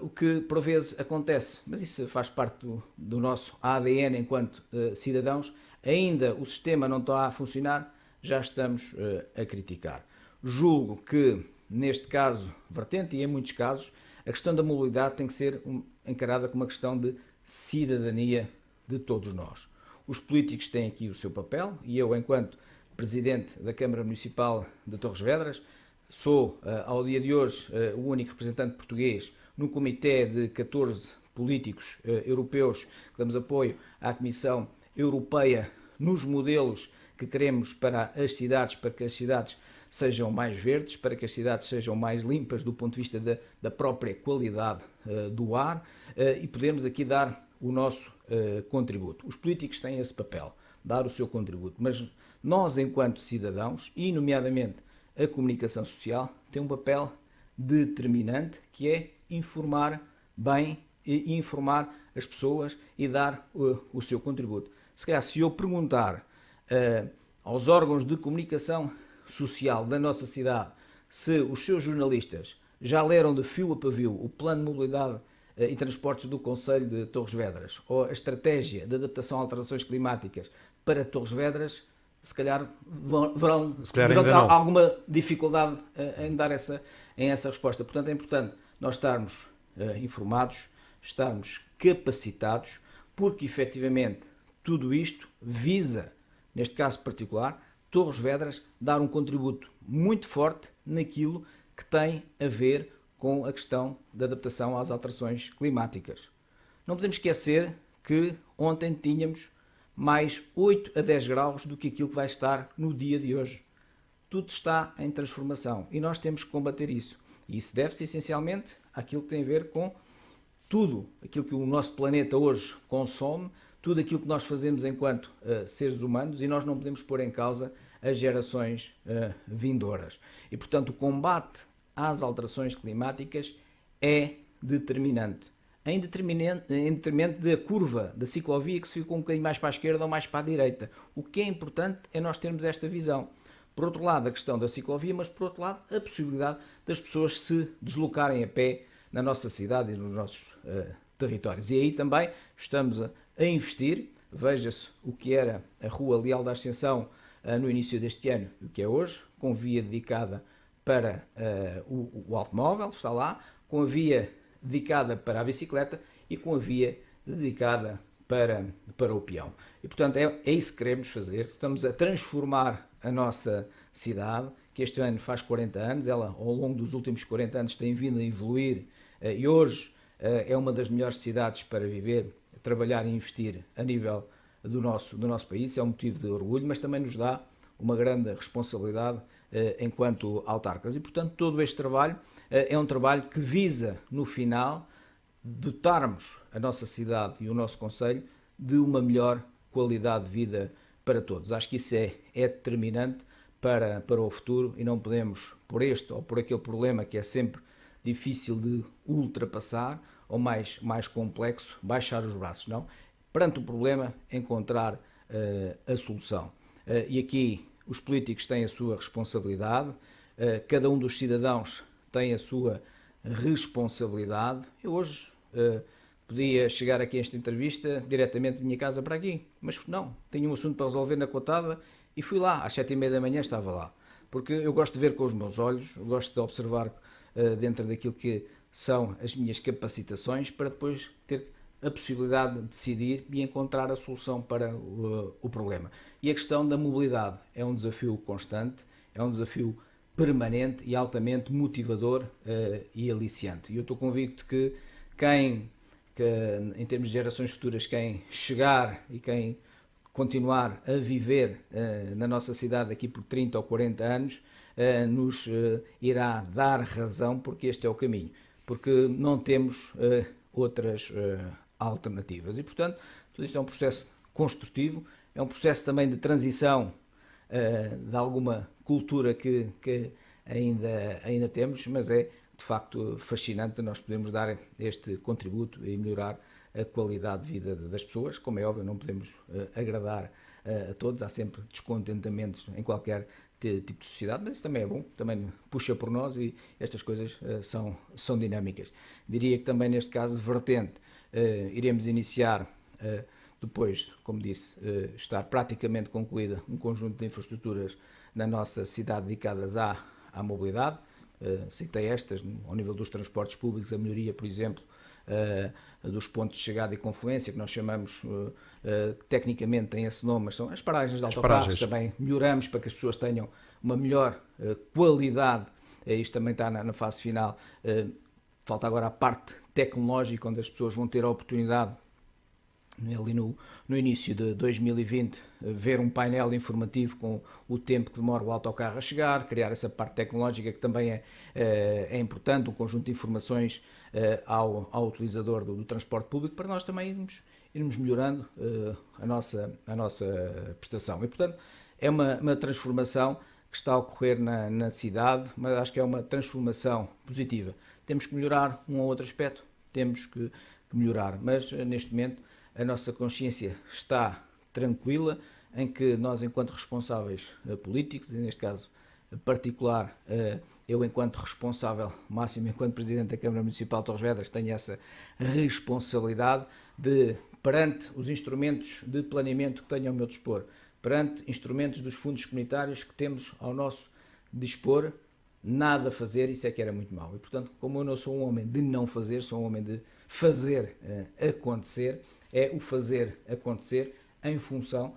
O que por vezes acontece, mas isso faz parte do nosso ADN enquanto cidadãos, ainda o sistema não está a funcionar, já estamos a criticar. Julgo que, neste caso, vertente e em muitos casos, a questão da mobilidade tem que ser encarada como uma questão de cidadania de todos nós. Os políticos têm aqui o seu papel e eu, enquanto Presidente da Câmara Municipal de Torres Vedras, sou, ao dia de hoje, o único representante português no comitê de 14 políticos europeus que damos apoio à Comissão Europeia nos modelos que queremos para as cidades, para que as cidades sejam mais verdes, para que as cidades sejam mais limpas do ponto de vista da própria qualidade do ar e podemos aqui dar o nosso contributo. Os políticos têm esse papel, dar o seu contributo, mas nós, enquanto cidadãos, e nomeadamente a comunicação social, tem um papel determinante que é informar bem e informar as pessoas e dar o seu contributo. Se calhar, se eu perguntar aos órgãos de comunicação social da nossa cidade se os seus jornalistas já leram de fio a pavio o Plano de Mobilidade e Transportes do Concelho de Torres Vedras ou a Estratégia de Adaptação a Alterações Climáticas para Torres Vedras, se calhar terão alguma dificuldade em dar essa resposta. Portanto, é importante nós estarmos informados, estarmos capacitados, porque efetivamente tudo isto visa, neste caso particular, Torres Vedras, dar um contributo muito forte naquilo que tem a ver com a questão da adaptação às alterações climáticas. Não podemos esquecer que ontem tínhamos mais 8 a 10 graus do que aquilo que vai estar no dia de hoje. Tudo está em transformação e nós temos que combater isso. E isso deve-se essencialmente àquilo que tem a ver com tudo aquilo que o nosso planeta hoje consome, tudo aquilo que nós fazemos enquanto seres humanos, e nós não podemos pôr em causa as gerações vindouras. E, portanto, o combate às alterações climáticas é determinante. Em detrimento da curva da ciclovia que se ficou um bocadinho mais para a esquerda ou mais para a direita. O que é importante é nós termos esta visão. Por outro lado, a questão da ciclovia, mas por outro lado, a possibilidade das pessoas se deslocarem a pé na nossa cidade e nos nossos territórios. E aí também estamos a investir. Veja-se o que era a Rua Leal da Ascensão no início deste ano e o que é hoje, com via dedicada para o automóvel, está lá, com a via dedicada para a bicicleta e com a via dedicada para o peão. E, portanto, é isso que queremos fazer. Estamos a transformar a nossa cidade, que este ano faz 40 anos. Ela, ao longo dos últimos 40 anos, tem vindo a evoluir e hoje é uma das melhores cidades para viver, trabalhar e investir a nível do nosso país. É um motivo de orgulho, mas também nos dá uma grande responsabilidade enquanto autarcas. E, portanto, todo este trabalho é um trabalho que visa, no final, dotarmos a nossa cidade e o nosso concelho de uma melhor qualidade de vida para todos. Acho que isso é determinante para o futuro e não podemos, por este ou por aquele problema que é sempre difícil de ultrapassar ou mais complexo, baixar os braços. Não, perante o problema, encontrar a solução. E aqui os políticos têm a sua responsabilidade, cada um dos cidadãos tem a sua responsabilidade. Eu hoje podia chegar aqui a esta entrevista diretamente da minha casa para aqui, mas não, tenho um assunto para resolver na Cotada e fui lá, às 7h30 da manhã estava lá, porque eu gosto de ver com os meus olhos, eu gosto de observar dentro daquilo que são as minhas capacitações para depois ter a possibilidade de decidir e encontrar a solução para o problema. E a questão da mobilidade é um desafio constante, é um desafio permanente e altamente motivador e aliciante. E eu estou convicto que em termos de gerações futuras, quem chegar e quem continuar a viver na nossa cidade daqui por 30 ou 40 anos, nos irá dar razão, porque este é o caminho, porque não temos outras alternativas. E, portanto, tudo isto é um processo construtivo, é um processo também de transição de alguma cultura que ainda temos, mas é de facto fascinante nós podemos dar este contributo e melhorar a qualidade de vida das pessoas. Como é óbvio, não podemos agradar a todos, há sempre descontentamentos em qualquer tipo de sociedade, mas isso também é bom, também puxa por nós e estas coisas são dinâmicas. Diria que também neste caso vertente iremos iniciar depois, como disse, estar praticamente concluída um conjunto de infraestruturas na nossa cidade dedicadas à mobilidade. Citei estas, ao nível dos transportes públicos, a melhoria, por exemplo, dos pontos de chegada e confluência, que nós chamamos, tecnicamente tem esse nome, mas são as paragens de autocarros, também melhoramos para que as pessoas tenham uma melhor qualidade, isto também está na fase final, falta agora a parte tecnológica, onde as pessoas vão ter a oportunidade, ali no início de 2020, ver um painel informativo com o tempo que demora o autocarro a chegar, criar essa parte tecnológica que também é importante, um conjunto de informações ao utilizador do transporte público, para nós também irmos melhorando a nossa prestação. E, portanto, é uma transformação que está a ocorrer na cidade, mas acho que é uma transformação positiva. Temos que melhorar um ou outro aspecto, temos que melhorar, mas neste momento a nossa consciência está tranquila, em que nós, enquanto responsáveis políticos, e neste caso particular, eu enquanto responsável máximo, enquanto Presidente da Câmara Municipal de Torres Vedras, tenho essa responsabilidade de, perante os instrumentos de planeamento que tenho ao meu dispor, perante instrumentos dos fundos comunitários que temos ao nosso dispor, nada fazer, isso é que era muito mau. E, portanto, como eu não sou um homem de não fazer, sou um homem de fazer acontecer, é o fazer acontecer em função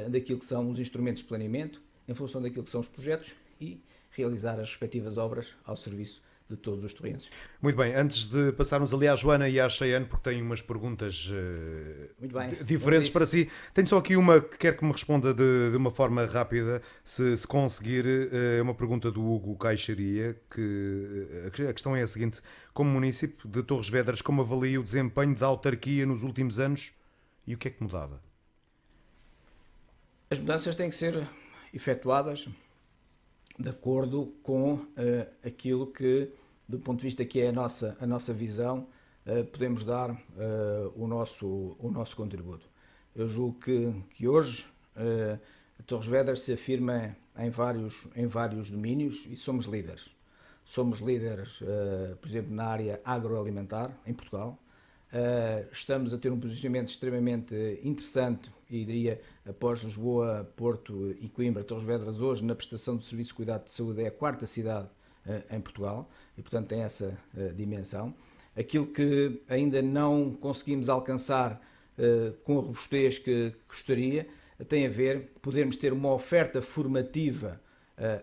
daquilo que são os instrumentos de planeamento, em função daquilo que são os projetos e realizar as respectivas obras ao serviço de todos os torrenses. Muito bem, antes de passarmos ali à Joana e à Cheyenne, porque tenho umas perguntas diferentes para si, tenho só aqui uma que quero que me responda de uma forma rápida, se conseguir, uma pergunta do Hugo Caixaria, que a questão é a seguinte: como município de Torres Vedras, como avalia o desempenho da autarquia nos últimos anos e o que é que mudava? As mudanças têm que ser efetuadas de acordo com aquilo que, do ponto de vista que é a nossa visão, podemos dar o nosso contributo. Eu julgo que hoje a Torres Vedras se afirma em vários domínios e somos líderes. Somos líderes, por exemplo, na área agroalimentar, em Portugal. Estamos a ter um posicionamento extremamente interessante e diria, após Lisboa, Porto e Coimbra, Torres Vedras hoje na prestação de serviços de cuidado de saúde é a quarta cidade em Portugal e, portanto, tem essa dimensão. Aquilo que ainda não conseguimos alcançar com a robustez que gostaria tem a ver podermos ter uma oferta formativa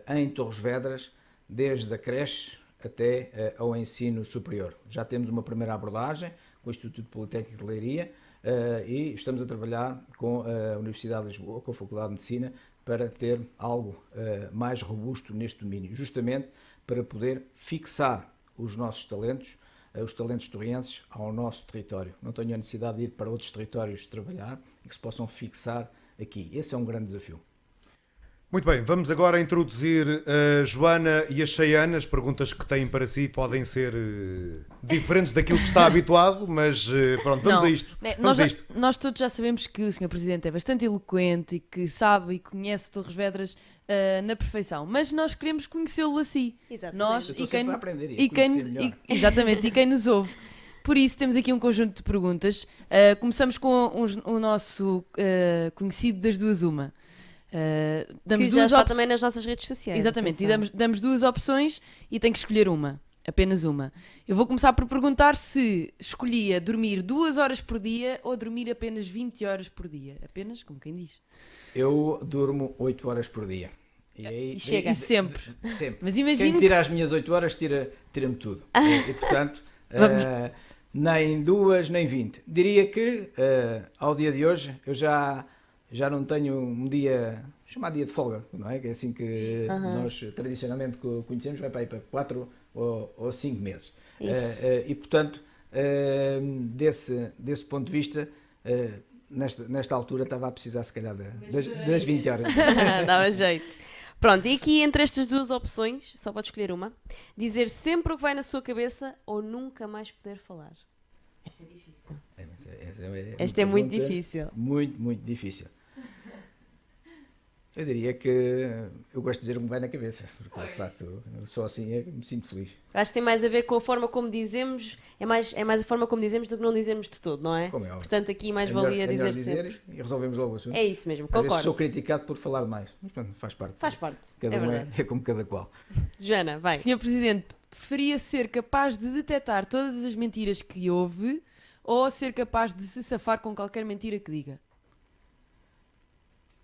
em Torres Vedras, desde a creche até ao ensino superior. Já temos uma primeira abordagem com o Instituto Politécnico de Leiria e estamos a trabalhar com a Universidade de Lisboa, com a Faculdade de Medicina, para ter algo mais robusto neste domínio, justamente para poder fixar os nossos talentos, os talentos torrienses, ao nosso território. Não tenho a necessidade de ir para outros territórios trabalhar e que se possam fixar aqui. Esse é um grande desafio. Muito bem, vamos agora introduzir a Joana e a Cheyenne. As perguntas que têm para si podem ser diferentes daquilo que está habituado, mas pronto, vamos a isto. Nós todos já sabemos que o Sr. Presidente é bastante eloquente e que sabe e conhece Torres Vedras na perfeição, mas nós queremos conhecê-lo assim. Exatamente. Nós Eu estou sempre a aprender exatamente, e quem nos ouve. Por isso temos aqui um conjunto de perguntas. Começamos com o nosso conhecido das duas uma. Que já está também nas nossas redes sociais. Exatamente, atenção. e damos duas opções e tem que escolher uma, apenas uma. Eu vou começar por perguntar se escolhia dormir 2 horas por dia ou dormir apenas 20 horas por dia. Apenas, como quem diz. Eu durmo 8 horas por dia. E chega. Sempre. Sempre. Mas imagina Quem tira as minhas 8 horas, tira-me tudo. E portanto, nem 2, nem 20. Diria que, ao dia de hoje, eu já não tenho um dia, chamado dia de folga, não é? Que é assim que nós tradicionalmente conhecemos, vai para aí para 4 ou 5 meses. E portanto, desse ponto de vista, nesta altura estava a precisar se calhar das 20 horas. Dava jeito. Pronto, e aqui entre estas duas opções, só pode escolher uma, dizer sempre o que vai na sua cabeça ou nunca mais poder falar. Esta é difícil. Esta é muito difícil. Muito, muito difícil. Eu diria que eu gosto de dizer o que me vai na cabeça, porque de facto só assim é que me sinto feliz. Acho que tem mais a ver com a forma como dizemos, é mais a forma como dizemos do que não dizemos de todo, não é? Como é óbvio. Portanto, aqui mais É valia melhor dizer sempre. e resolvemos logo o assunto. É isso mesmo, Às vezes concordo. sou criticado por falar demais, mas pronto, faz parte. Faz parte, Cada é um verdade. é como cada qual. Joana, vai. Sr. Presidente, preferia ser capaz de detectar todas as mentiras que ouve ou ser capaz de se safar com qualquer mentira que diga?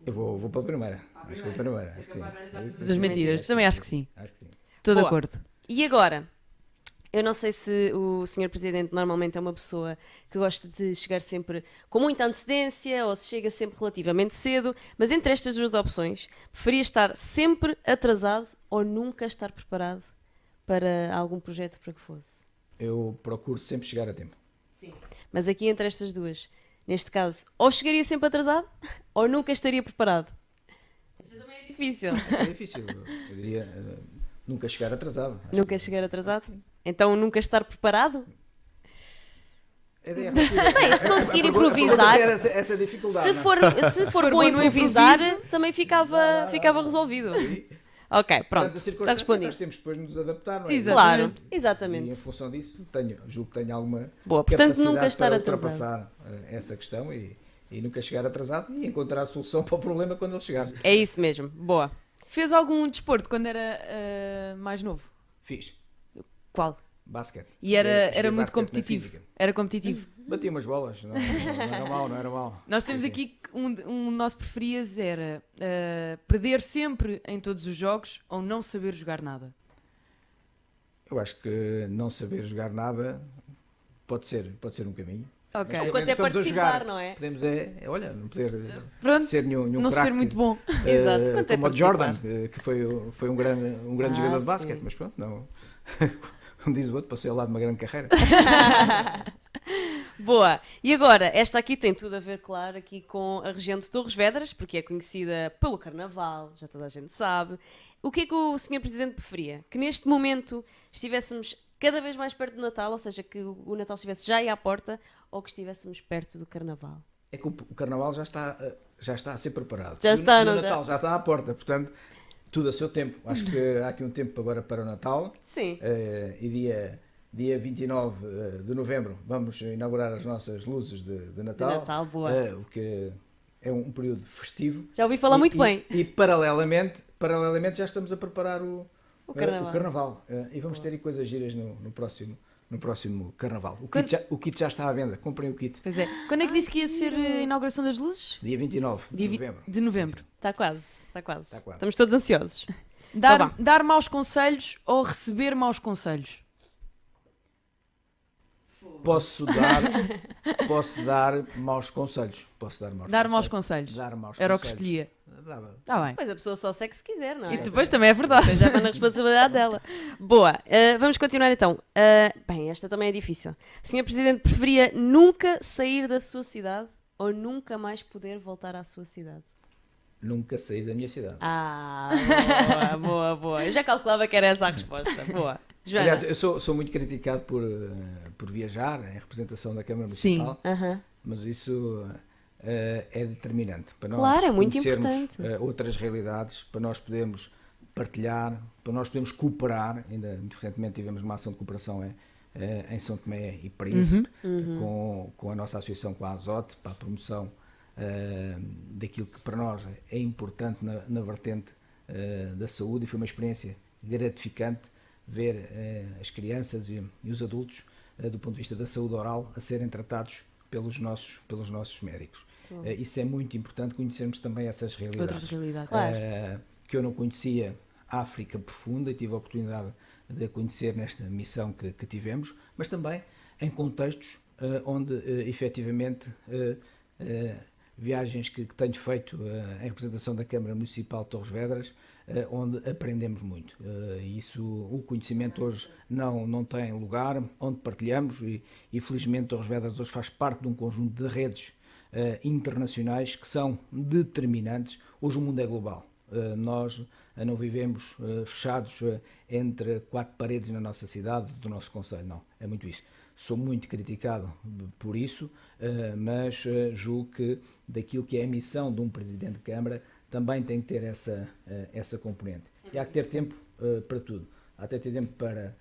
Eu vou para a primeira. Acho que vou para a primeira. Acho que sim. Todas as mentiras, também acho que sim. Acho que sim. Estou de Boa. acordo. E agora? Eu não sei se o Sr. Presidente normalmente é uma pessoa que gosta de chegar sempre com muita antecedência ou se chega sempre relativamente cedo, mas entre estas duas opções, preferia estar sempre atrasado ou nunca estar preparado para algum projeto para que fosse? Eu procuro sempre chegar a tempo. Sim. Mas aqui entre estas duas, neste caso, ou chegaria sempre atrasado ou nunca estaria preparado. Esta também é difícil. Isso é difícil. Eu diria nunca chegar atrasado. Nunca chegar atrasado? Então nunca estar preparado? A ideia é relativa. Bem, se conseguir A pergunta improvisar, era essa dificuldade. se não é? for bom bom em no improvisar, improviso. também ficava resolvido. Ok, pronto, Portanto, a está circunstância, respondido. nós temos depois de nos adaptar, não é? Exato. Claro, Exatamente. E em exatamente. função disso, julgo que tenho alguma Boa, portanto, capacidade nunca estar para atrasado. ultrapassar essa questão e nunca chegar atrasado e encontrar a solução para o problema quando ele chegar. É isso mesmo, boa. Fez algum desporto quando era mais novo? Fiz. Qual? Basquete. E era Joguei muito basquete na competitivo. física. Era competitivo. Bati umas bolas, não era mau, não era mau. Nós temos Sim, aqui que um nosso preferias era perder sempre em todos os jogos ou não saber jogar nada. Eu acho que não saber jogar nada pode ser um caminho. Ok. Mas pelo Quanto menos é estamos a participar, jogar. não é? Podemos olha, não poder Pronto, ser nenhum não craque, ser muito bom. Exato, quanto é como o participar. Jordan, que foi um grande jogador de sim. basquete, mas pronto, não. Como diz o outro, passei ao lado de uma grande carreira. Boa. E agora, esta aqui tem tudo a ver, claro, aqui com a região de Torres Vedras, porque é conhecida pelo Carnaval, já toda a gente sabe. O que é que o Sr. Presidente preferia? Que neste momento estivéssemos cada vez mais perto do Natal, ou seja, que o Natal estivesse já aí à porta, ou que estivéssemos perto do Carnaval? É que o Carnaval já está a ser preparado. Já está, E o não já? Natal já está à porta, portanto, tudo a seu tempo. Acho que há aqui um tempo agora para o Natal. Sim. E dia 29 de novembro vamos inaugurar as nossas luzes de Natal. De Natal, boa. O que é um período festivo. Já ouvi falar muito bem. E paralelamente já estamos a preparar o Carnaval. Carnaval. E vamos ter aí coisas giras no próximo Carnaval. O kit já está à venda. Comprem o kit. Pois é. Quando é que disse que ia ser a inauguração das luzes? Dia 29 de Dia novembro. de novembro. Está quase, está quase. Está quase. Estamos todos ansiosos. Dar, vá. dar maus conselhos ou receber maus conselhos? Posso dar maus conselhos. Dar maus conselhos. Dar maus Era o que conselhos. escolhia. Dava. Está bem. Pois a pessoa só segue se quiser, não é? E depois também é verdade. Depois já está na responsabilidade dela. Boa, vamos continuar então. Bem, esta também é difícil. O Sr. Presidente preferia nunca sair da sua cidade ou nunca mais poder voltar à sua cidade? Nunca sair da minha cidade. Ah, boa. Eu já calculava que era essa a resposta. Boa. Joana. Aliás, eu sou muito criticado por viajar em representação da Câmara Sim. Municipal, Aham. mas isso é determinante para nós Claro, é muito conhecermos importante. outras realidades, para nós podermos partilhar, para nós podermos cooperar. Ainda muito recentemente tivemos uma ação de cooperação em São Tomé e Príncipe, com a nossa associação, com a Azote, para a promoção daquilo que para nós é importante na vertente da saúde, e foi uma experiência gratificante ver as crianças e os adultos do ponto de vista da saúde oral a serem tratados pelos nossos médicos. Isso é muito importante, conhecermos também essas realidades. Outras realidades. Claro. Que eu não conhecia a África profunda e tive a oportunidade de a conhecer nesta missão que tivemos, mas também em contextos onde efetivamente viagens que tenho feito em representação da Câmara Municipal de Torres Vedras, onde aprendemos muito. Isso, o conhecimento hoje não tem lugar, onde partilhamos, e felizmente Torres Vedras hoje faz parte de um conjunto de redes internacionais que são determinantes. Hoje o mundo é global. Nós não vivemos fechados entre quatro paredes na nossa cidade, do nosso concelho, não, é muito isso. Sou muito criticado por isso, mas julgo que daquilo que é a missão de um Presidente de Câmara também tem que ter essa componente. E há que ter tempo para tudo. Há que ter tempo para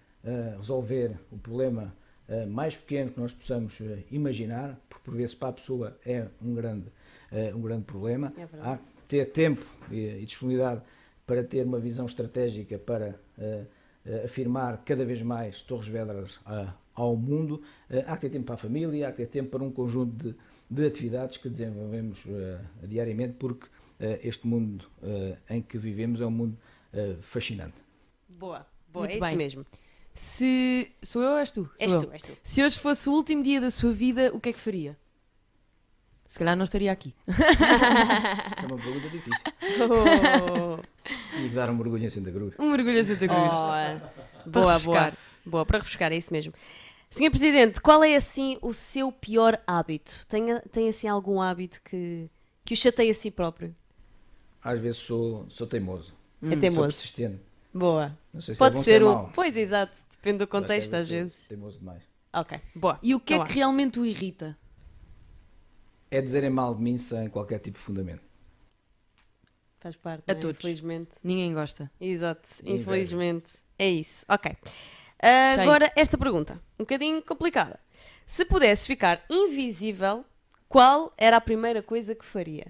resolver o problema mais pequeno que nós possamos imaginar, porque por vezes para a pessoa é um grande problema. É verdade. Há que ter tempo e disponibilidade para ter uma visão estratégica para afirmar cada vez mais Torres Vedras ao mundo. Há que ter tempo para a família, há que ter tempo para um conjunto de atividades que desenvolvemos diariamente, porque este mundo em que vivemos é um mundo fascinante. Boa, Muito é bem. isso mesmo. Se sou eu ou és tu? És Sou eu. tu, és tu. Se hoje fosse o último dia da sua vida, o que é que faria? Se calhar não estaria aqui. Essa é uma pergunta difícil. E dar um mergulho em Santa Cruz. Um mergulho a Santa Cruz. Boa, refrescar. boa, para refrescar, é isso mesmo. Senhor Presidente, qual é assim o seu pior hábito? Tem assim algum hábito que o chateia a si próprio? Às vezes sou teimoso. É Sou teimoso. persistente. Boa. Não sei se Pode é bom ser ou o. mau. Pois, exato, depende do Mas contexto às sou vezes. teimoso demais. Ok, boa. E o que Então é que vá. realmente o irrita? É dizerem mal de mim sem qualquer tipo de fundamento. Faz parte, A não é? todos. Infelizmente. Ninguém gosta. Exato, E infelizmente. É isso. Ok. Cheio. Agora, esta pergunta, um bocadinho complicada. Se pudesse ficar invisível, qual era a primeira coisa que faria?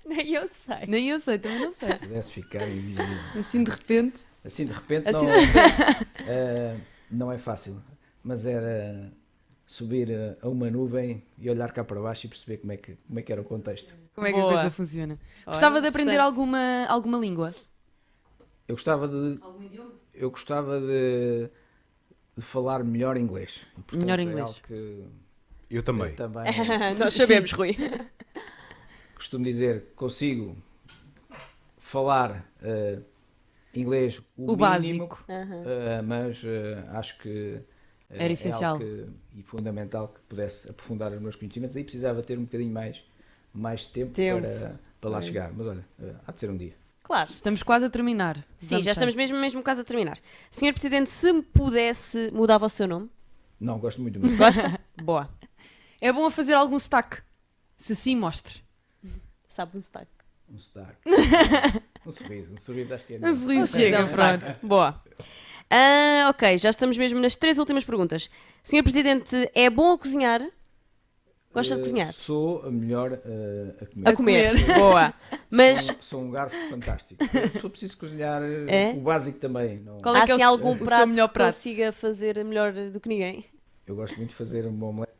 Nem eu sei. Nem eu sei, também não sei. Se pudesse ficar invisível. Assim de repente. Assim de repente, Assim não é fácil, mas era subir a uma nuvem e olhar cá para baixo e perceber como é que era o contexto. Como é que a Boa. coisa funciona? Olha, Gostava de aprender interessante. alguma língua? Eu gostava de, Algum idioma? eu gostava de falar melhor inglês. E, portanto, Melhor é inglês. algo que Eu também. eu também Nós sabemos, Rui. costumo dizer, consigo falar inglês O mínimo, básico. mas acho que Era essencial. É algo e fundamental que pudesse aprofundar os meus conhecimentos. Aí precisava ter um bocadinho mais tempo. Para lá chegar. Mas olha, há de ser um dia. Claro. Estamos quase a terminar. Sim, Vamos já estar. estamos mesmo quase a terminar. Senhor Presidente, se me pudesse, mudava o seu nome? Não, gosto muito do meu. Gosta? Boa. É bom a fazer algum sotaque. Se sim, mostre. Sabe um sotaque. Um sotaque. Um sorriso, acho que é. Um sorriso Ok, chega, então, sotaque. pronto. Boa. Ok, já estamos mesmo nas 3 últimas perguntas. Senhor Presidente, é bom a cozinhar? Gosta de cozinhar? Sou a melhor a comer. A comer. comer. Boa. Mas Sou um garfo fantástico. Se for preciso cozinhar, É? o básico também. Não. Qual é há que é assim o- algum o seu prato melhor que prato? consiga fazer melhor do que ninguém? Eu gosto muito de fazer um omelete.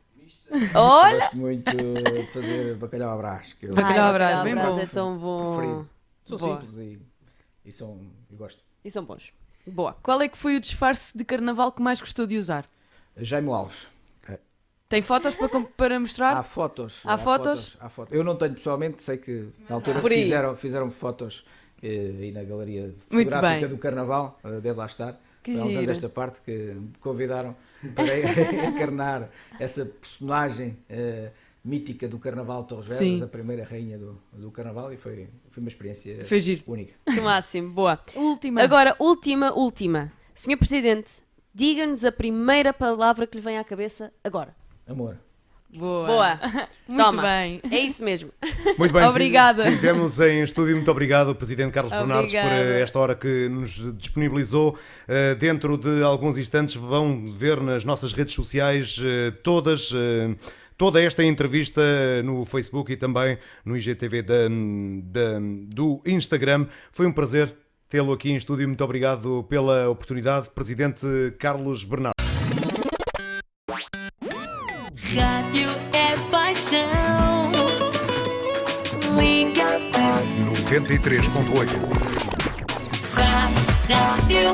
Olha! Gosto muito de fazer bacalhau à brás. Que eu Bacalhau à brás, bacalhau bem à brás bom. é tão bom. preferido. São Boa. simples e são. Eu gosto. E são bons. Boa. Qual é que foi o disfarce de carnaval que mais gostou de usar? Jaime Alves. Tem fotos para mostrar? Há fotos. Há fotos? Há fotos. Eu não tenho pessoalmente, sei que na altura Por aí. fizeram fotos aí na galeria Muito fotográfica bem. do Carnaval, deve lá estar. Que Há uns anos giro. desta parte que me convidaram para encarnar essa personagem mítica do Carnaval de Torres Vedras, Sim. a primeira rainha do Carnaval, e foi uma experiência Foi giro. única. Que máximo, boa. Última. Agora, última. Senhor Presidente, diga-nos a primeira palavra que lhe vem à cabeça agora. Amor. Boa. Muito Toma. bem. É isso mesmo. Muito bem, Obrigada. Tivemos em estúdio. Muito obrigado, Presidente Carlos Bernardes, por Obrigada. esta hora que nos disponibilizou. Dentro de alguns instantes vão ver nas nossas redes sociais toda esta entrevista no Facebook e também no IGTV do Instagram. Foi um prazer tê-lo aqui em estúdio. Muito obrigado pela oportunidade, Presidente Carlos Bernardes. Rádio é paixão. Liga-te. 93.8. Rádio.